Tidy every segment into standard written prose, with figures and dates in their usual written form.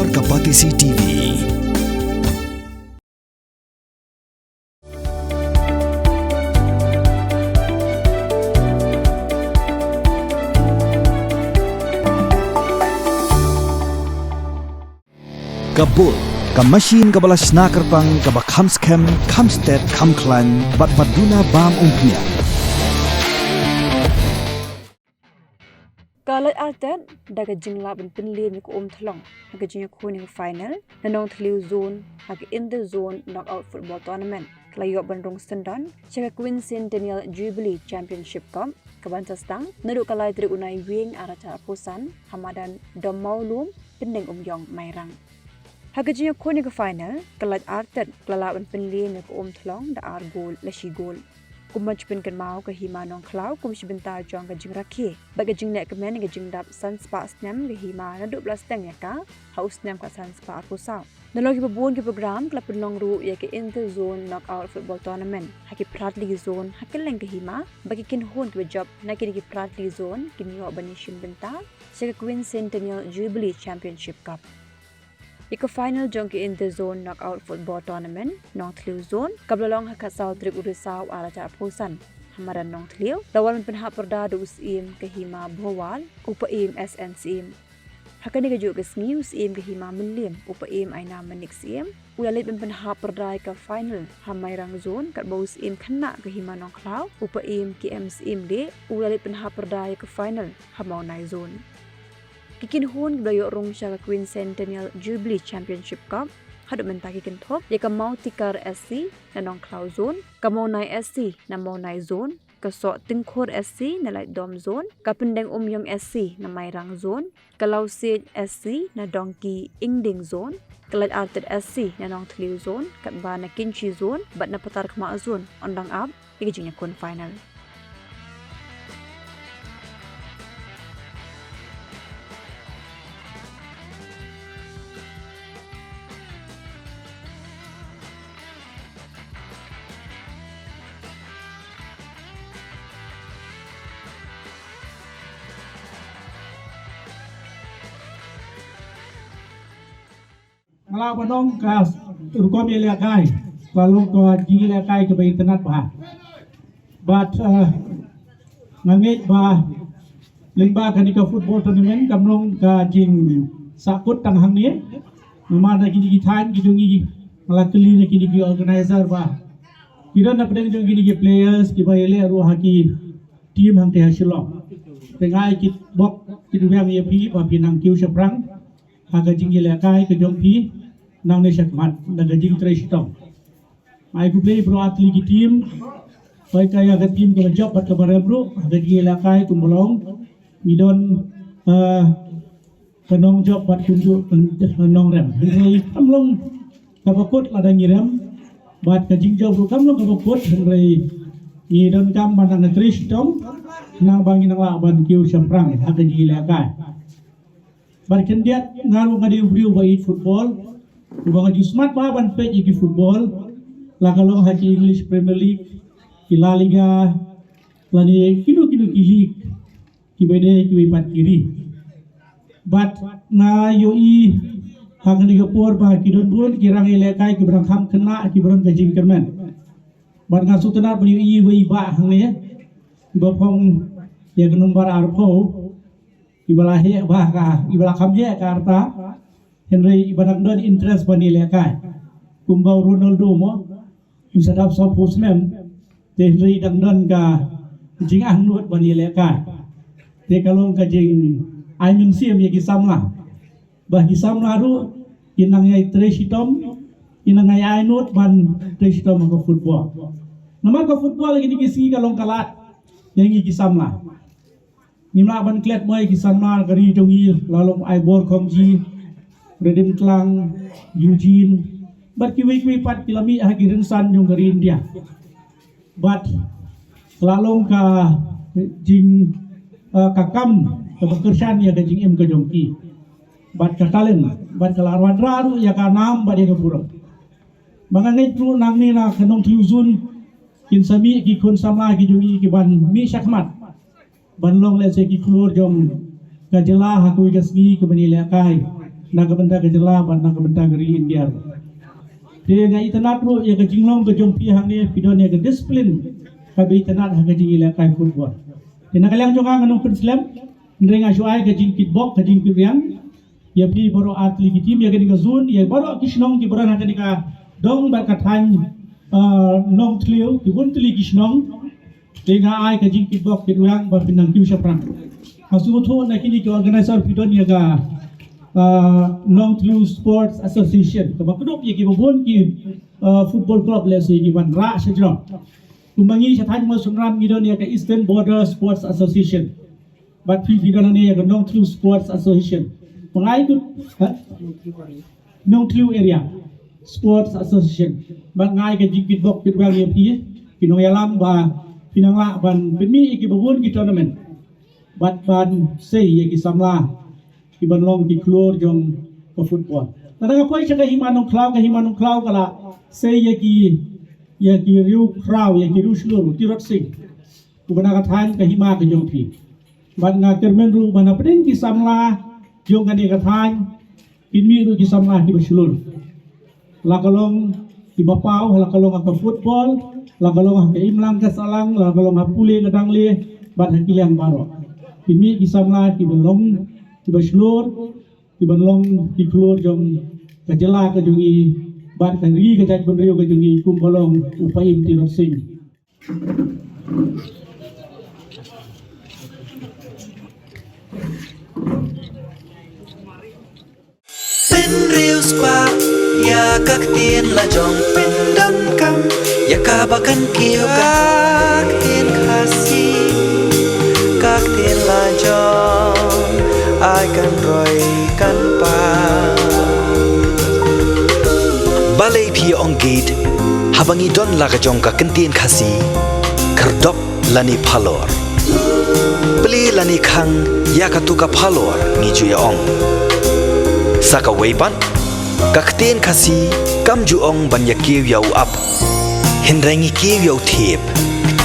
Luar Kapatisi TV. Kabul, kamasin kabalas nakarpang kabakhamskem, kamstet, kamklan, batbaduna bam umpia. Laitarted daga jingla ben penlin ko thlong daga jing kuning final na Nongthliew zone hag in the zone knockout football tournament klayo ban Rung chaka Quincentennial Jubilee Championship Cup kabantastang nadu kalai tri unai wing aracha pusan hamadan domaulum pendeng yong mairang hag jing kuning final Laitarted klala ben penlin ko thlong da ar goal lashi goal kumachpin kan mau ke hima Nongthliew kumshibinta jong ka jing rakhi baga jing nek men ga jing dap sunspa snam ke hima na 12 tang ya ka house snam ka sunspa ko sa nalogi babon ke program klap long ru ya ke inter zone knockout football tournament haki pratli zone hakeleng ke hima bagi kin hon ke job na ke pratli zone kin yo banishin binta sa Quincentennial Jubilee Championship Cup Iko final jong ki in the zone knockout football tournament Nongthliew zone kablalong hakasal trip urisaw aracha pusan hamaran Nongthliew dawal penha perda dus im ke hima bhowal upa im SNCM hakani ka jo kesngi us im ke hima milim upa im aina manik sim ulalit penha perda ka final hamairang zone kat bos im khana ke hima Nongthliew upa im KMCM de ulalit penha perda ka final hamaunai zone Kikin hun blayo Rung sa Quincentennial Jubilee Championship Cup hadu mentaki kin thop ya ka mau tikar SC na Nongthliew zone ka maunai SC na maunai zone ka so tingkhor SC na light dom zone ka pendeng umyong SC na mairang zone ka lausit SC na donkey ingding zone ka Laitarted SC na Nongthliew zone kat ba na kinchi zone bat na patar kma zone ondang up igijinya kun final Kalau penong kas rukom ia kai, kalau kau jigi ia kai ke bayi tenat bah, but ngangit bah, lingba kanika football tournament kamlong ka jing sakut tang hang ni, memang nak kini kita kidungi ngelakeli nak kini organizer bah, kita nak pedang kini players kita ele ruh haki team hang teh hasilong, tengah kita bok kita yang ia pi bah pinang kiu seberang, haga jigi ia kai ke jong pi. Nang ne sakmat daga jing tres tong ai ku play pro atli ki team pai kaya ga team ko job pat kabarem bro ga gi lakai ku molong midon kanong job pat kunju nong rem ni kamlong kapakot ladang ngiram bat ka jing job kamlong kapakot ngai ni don kam banang tres tong nang bangi nang laban kiu samprang ga gi lakai bar kendiat ngaru ngadi ubriu bai football Ubang haji smart bah ban page iki football, lakalong haji English Premier League, ki La Liga, lani kilo ki league, ki bede ki pat kiri. But na yoi hang liga por bah ki don bun ki rang ile kai ki berang kham kena ki berang gajing kermen. But ngasu tenar bani i wei ba hang ne, ki bapong ya nomor arpo, ki balahe bah ka, ki bala kham ye ka arta. Henry ibadak don interest bani lekai kumbau Ronaldo mo imsadap so postman te Henry dang don ka jing ahnut bani lekai te kalong ka jing ai min sim ye gisamla bah gisamla ru inang ai tresitom inang ai ainut ban tresitom ko football nama ko football lagi dikisi kalong kalat yang gisamla nimla ban klet moi gisamla gari jongi lalong ai bor khomji Redem Klang, Eugene, but kiwi pat kilami hagi rinsan yung dari India. But lalong ka jing kakam kebekersan ya ka jing em ka jongki. But katalen, but kalarwan raru ya ka nam ba dia ka pura. Mga ngitru nang ni na kanong tiuzun kinsami ki kon sama ki jongi ki ban mi sakmat. Banlong le se ki klur jong kajela hakui gasgi ke banila kai. naga benda ke jela ban naga benda ke India dia ngai tanat ro ya ke jinglong ke jompi hang ni pidon ya ke disiplin ka be tanat ha ke jingila kai football dia nak kalang jonga nganong Islam ndrenga shuai ke jing kickbox ke jing piang ya pi boro atlet tim ya ke ni zone ya boro kishnong ki boro ha ke ni ka dong bar ka than Nongthliew ki wuntli kishnong dengan ai ke jing kickbox ke ruang bar pinang kiu syafran asu tho na kini ke organizer pidon ya ga Nongthliew Sports Association to makdop ye ki bobon ki football club le se ki ban ra sejro kumangi sathan mo sunram ngidon ye ka Eastern Border Sports Association bat fi bidon ne ye ka Nongthliew Sports Association pengai tu Nongthliew area Sports Association bat ngai ka jikit bok pit wang ye pi pinong yalam ba pinang la ban pemi ki bobon ki tournament bat ban se ye ki samla iban long di keluar jong ke football. Tadang apa yang ke himanong klau kala say ya ki riu krau ya ki riu seluruh tirot sing. Kubana kathan ke hima ke jong pi. Ban nga kermen ru bana peding ki samla jong kan kathan pinmi ru ki samla ki seluruh. Lakalong ki bapau lakalong ke football, lakalong ke imlang ke salang, lakalong pule ke dangle ban hakilang baro. Pinmi ki samla ki belong tiba seluruh tiba long di keluar jong kejela ke jungi ban kan ri ke jaj benrio ke jungi kumbolong upaim ti rosing pen riu spa ya kak tien la jong pen dam kam ya ka bakan kiu kak tien khasi kak tien la jong ai kan roi kan pa balai phi ong gate habangi don la ka jong ka kentien khasi kerdop lani phalor beli lani khang ya ka tu ka phalor ni ju ya ong saka weipan ka kentien khasi kam ju ong ban ya kiu ya up hindrangi kiu ya thep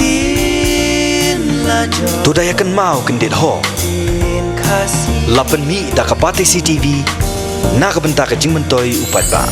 tin la jo tu daya kan mau kendit ho lapan mi da kapate CTV na kabenta ka jingmentoi upat ba